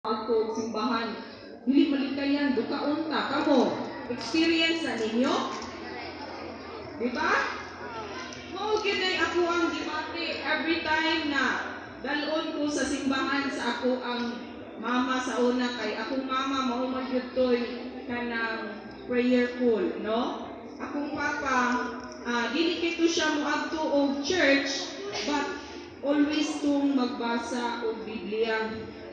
Ako simbahan, dili malikayan duka unta kamo. Experience na ninyo? Di ba? Mao gyud ako ang gibati every time na dalon ko sa simbahan sa ako ang mama sa una kay akong mama mao man gyud toy kanang prayerful, no? Akong papa dili kay to siya moadto og church but always tong magbasa og Biblia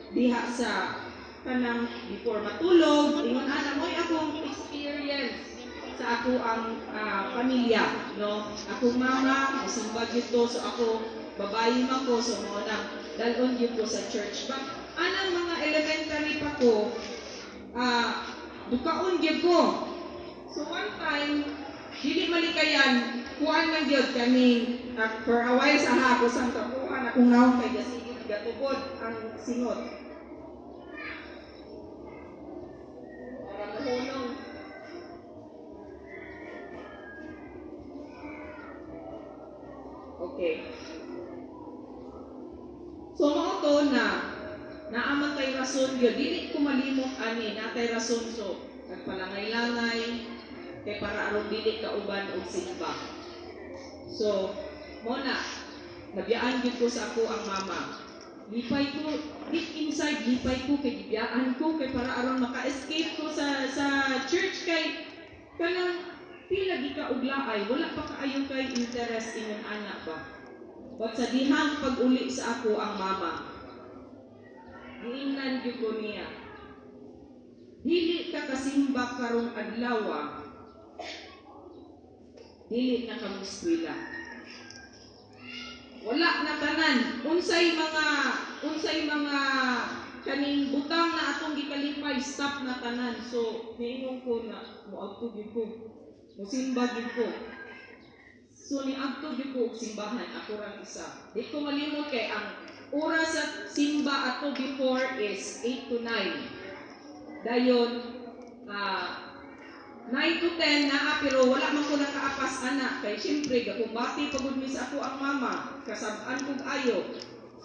diha sa kanang before matulog. Ingon ana mo'y akong experience sa ako ang pamilya, no? Akong mama musimba gyud to, so ako babayi man ko, so mo na dalon gyud ko sa church. But anang mga elementary pa ko, dukaon gyud ko. So one time dili malikayan kuan man gyud kami for a while sa hapos ang kapuan akong naong kay gasigit gatubod ang singot. Okay. So mao to na naaman kay rason gyud, dili ko malimot ani natay rason, so nagpalangay-langay kay para aron dili ka uban og simba. So mo na nabiyaan gyud ko sa ako ang mama. Lipay ko deep inside, lipay ko kay gibiyaan ko kay para aron maka-escape ko sa church kay kanang pila gi ka og laay, wala pa kaayo kay interest ingon anak ba. But sa dihang pag-uli sa ako ang mama, giingnan gyud ko niya, dili ka kasimba karong adlaw, dili na ka muskwila. Wala na tanan unsay mga kaning butang na atong gikalipay, stop na tanan. So niingon ko na moadto gyud ko, musimba gyud ko. So niadto gyud ko og simbahan ako ra isa. Di ko malimot kay ang oras sa simba ato before is 8 to 9. Dayon 9 to 10 naa, pero wala man ko nakaapas anak kay syempre gakumbati pagud mi sa ako ang mama, kasab-an kog ayo.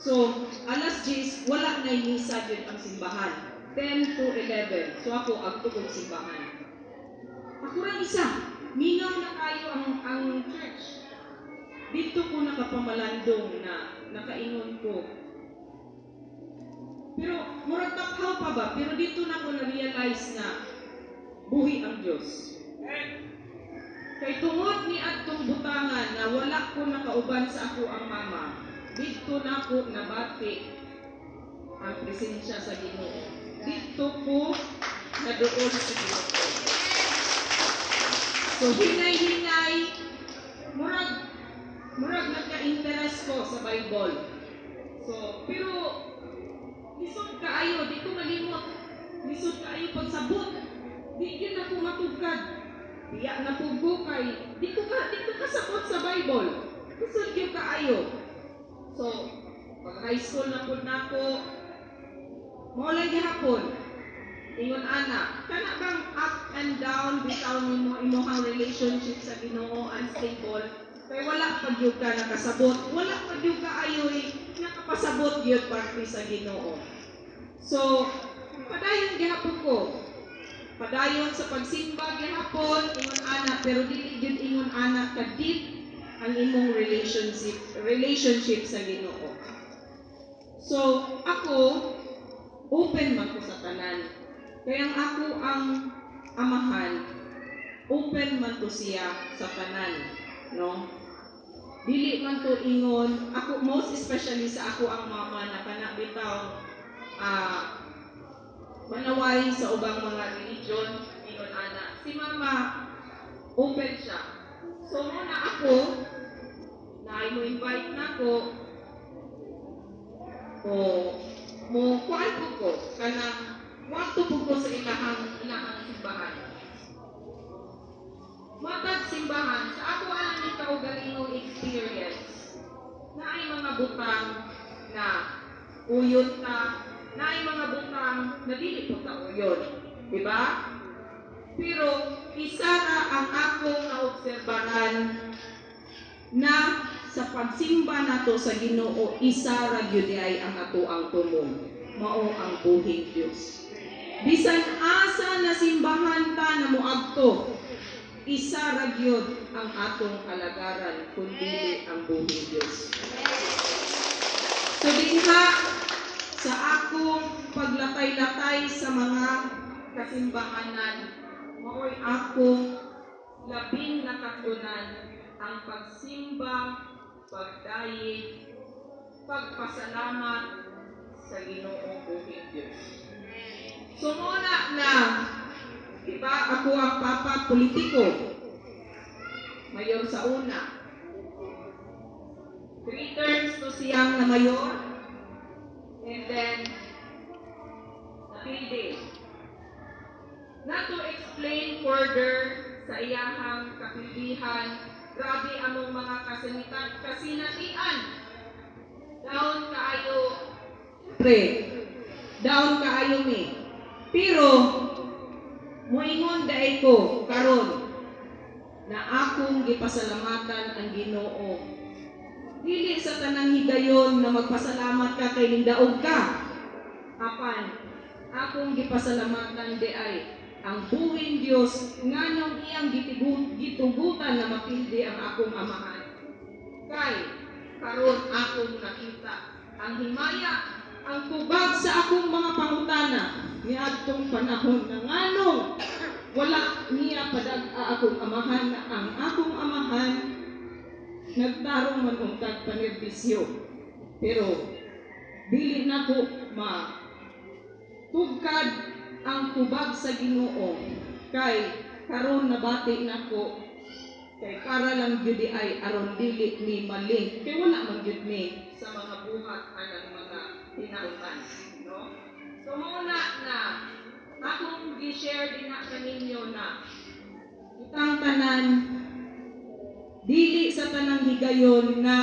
So alas 10 wala na misa gyud ang simbahan. 10 to 11. So ako adto kog simbahan. Ako ra isa, minaw na kayo ang church. Dito ko nakapamalandong na nakaingon ko. Pero murag taphaw pa ba? Pero dito na ko na-realize na buhi ang Diyos. Kay tungod ni adtong butangan na wala ko nakauban sa ako ang mama, dito na ko nabati ang presensya sa Ginoo. Dito ko naduol sa Ginoo. So hinay-hinay, murag nagka-interest ko sa Bible. So, pero lisod kaayo, di ko malimot. Lisod kaayo pagsabot. Di yun ako matugkad. Diya na po kay di ko kasabot sa Bible. Lisod yun kaayo. So, pag high school na po na ako, maulay gihapon. Ingon ana, kana bang up and down bitaw nimo imong relationship sa Ginoo unstable? Kay wala pa gyud ka nakasabot, wala pa gyud ka ayoy nakapasabot gyud parte sa Ginoo. So, padayon gihapon ko. Padayon sa pagsimba gihapon ingon ana, pero dili gyud ingon ana ka deep ang imong relationship sa Ginoo. So, ako open man ko sa tanan. Kaya ako ang amahan, open man to siya sa tanan, no? Dili man to ingon, ako most especially sa ako ang mama na kana bitaw manaway sa ubang mga religion, ingon ana. Si mama open siya. So muna ako na mo invite nako mo kuan ko kana waktu po ko sa ilahang simbahan. Matag simbahan, sa ako alam ni kaugalingong experience, na ay mga butang na uyon ta, na ay mga butang na dili po ta uyon. Diba? Pero isa na ang akong naobserbahan na sa pagsimba nato sa Ginoo, isa ra gyud ay ang ato ang tumong. mao ang buhing Dios. Bisan asa na simbahan ta na moadto, isa ra gyud ang atong kalagaran kundi ang buhing Dios. So dinha sa akong paglatay-latay sa mga kasimbahanan, mao'y akong labing nakatunan ang pagsimba, pagdayi, pagpasalamat sa Ginoong buhing Dios. So muna na, diba, ako ang papa politiko, mayor sa una. 3 terms to siyang na mayor, and then napildi. Not to explain further sa iyahang kapildihan, grabe among mga kasinatian. Down kaayo, down kaayo mi. Pero, moingon daay ko karon na akong gipasalamatan ang Ginoo. Dili sa tanang higayon na magpasalamat ka kay nindaog ka. Apan, akong gipasalamatan di ay ang buhing Dios nganong iyang gitugutan na mapildi ang akong amahan. Kay karon akong nakita ang himaya, ang tubag sa akong mga pangutana niadtong panahon na nganong wala niya padag-a akong amahan na ang akong amahan nagtarong man ungkag panerbisyo. Pero dili na ko tugkad ang tubag sa Ginoo kay karon nabati nako kay para lang gyud ay aron dili ni maling kay wala man gyud ni sa mga buhat anang mga tinautan, no? So muna na akong gi-share din na kaninyo na itang tanan dili sa tanang higayon na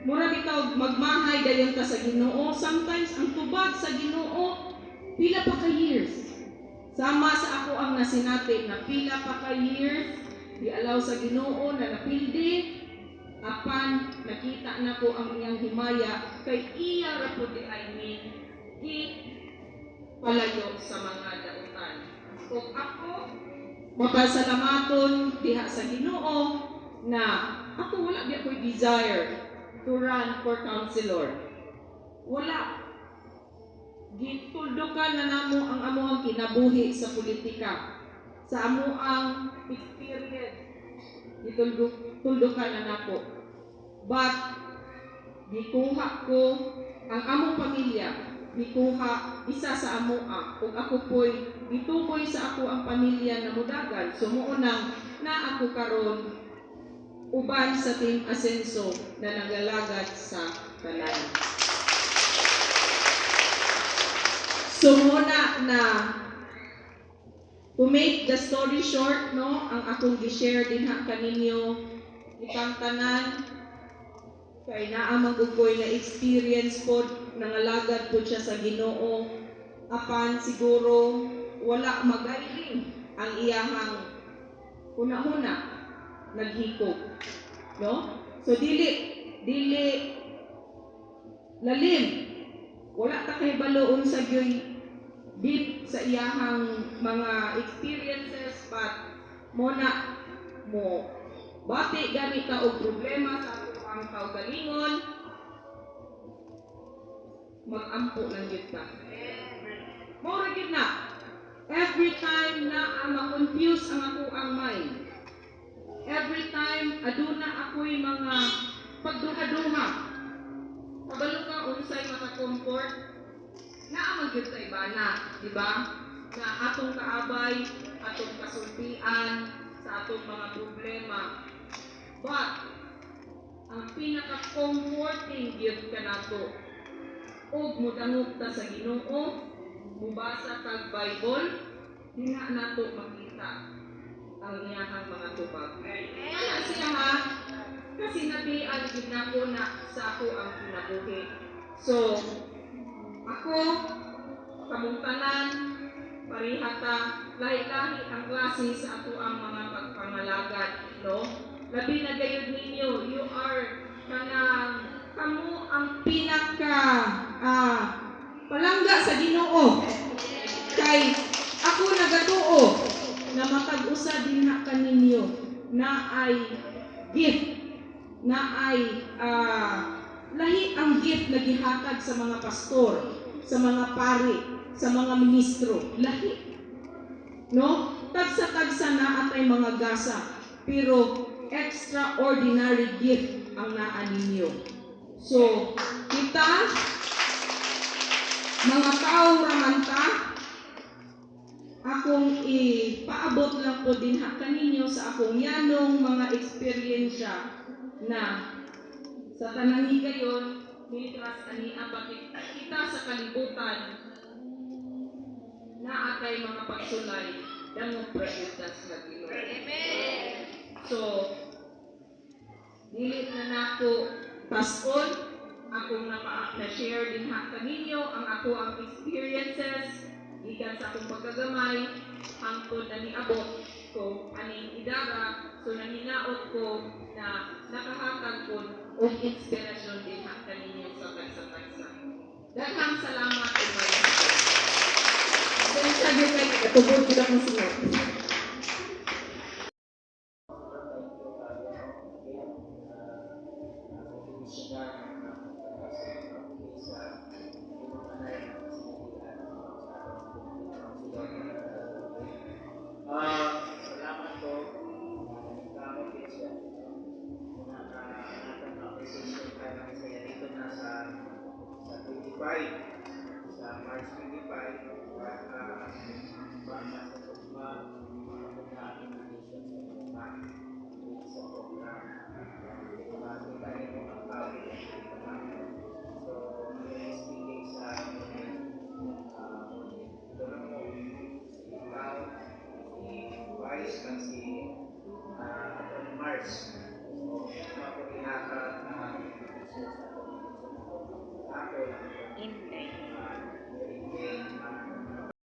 mura bitaw magmahay dayon ta sa Ginoo. Sometimes ang tubag sa Ginoo pila pa ka years. Sama sa ako ang nasinati na pila pa ka years dialaw sa Ginoo na napildi apan nakita na ko ang iyang himaya kay iya ra pud ay ni palayo sa mga dautan. Kung ako mapasalamaton diha sa Ginoo na ako wala di ako'y desire to run for councilor. Wala. Gituldukan na namo ang amuang kinabuhi sa politika. Sa amuang experience. Gituldukan na nako. But, gikuha ko ang among pamilya. Gikuha isa sa amoa. Kung ako po'y gitukoy sa ako ang pamilya na mudagan. Sumuunang na ako karon uban sa Team Asenso na nagalagad sa tanan. So muna na to make the story short, no, ang akong gi-share din ha kaninyo itang tanan kay naa magugoy na experience pod nangalagad pod siya sa Ginoo apan siguro wala magaling ang iyahang una-una naghikog, no? So dili lalim, wala ta kay baloon sa gyoy deep sa iyahang mga experiences, but muna mo bati gani ka og problema sa ang kaugalingon mag-ampo lang gyud ka. Mao gyud na every time na ang ma-confuse ang ako ang mind. Every time, aduna ako'y mga pagduha-duha. Kabalo ka, unsay maka-comfort, naamag yun sa ibana, di ba? Na atong kaabay, atong kasultian, sa atong mga problema. But, ang pinaka-comforting gift ka na to, o mudangot ta sa Ginoo, mubasa kag Bible, di nga na to makita ang iyahang mga tubag. Kaya siya ha, kasi nabian gid nako na sa ako ang kinabuhi. So, ako, kamong tanan, parihata, lahi-lahi ang klase sa ato ang mga pagpangalagad, no? Labi na gayud ninyo, you are kanang kamo ang pinaka palangga sa Ginoo. Kay ako nagatuo na matag-usa dinha kaninyo na ay gift, na ay lahi ang gift na gihatag sa mga pastor, sa mga pari, sa mga ministro, lahi. No? Tagsa-tagsa na atay mga gasa, pero extraordinary gift ang naa ninyo. So, kita, mga tao ramanta, akong ipaabot lang po din kaninyo sa akong yanong mga eksperyensya na sa tanang higayon, mitras ani apat kita sa kalibutan na atay mga pagsulay dangog prayutas nga Ginoo. Amen. So, dili na nako pason akong na-share din kaninyo ang experiences gikan sa akong pagkagamay hangtod ani abot ko aning idara, so naninaot ko na nakahatag ko og inspirasyon din kaninyo sa tagsa-tagsa. Daghang salamat ug then sabi kay katubod ko akong sunod. Salamat po. Salamat din siya. Natang appreciation tayo ng saya dito na sa 25, sa March 25, para sa Tugma, mga invitation sa Tugma, sa program. Bago tayo mo ang tawag ng Tugma. So, speaking sa tulong mo, ikaw, si Vice, at si Mars.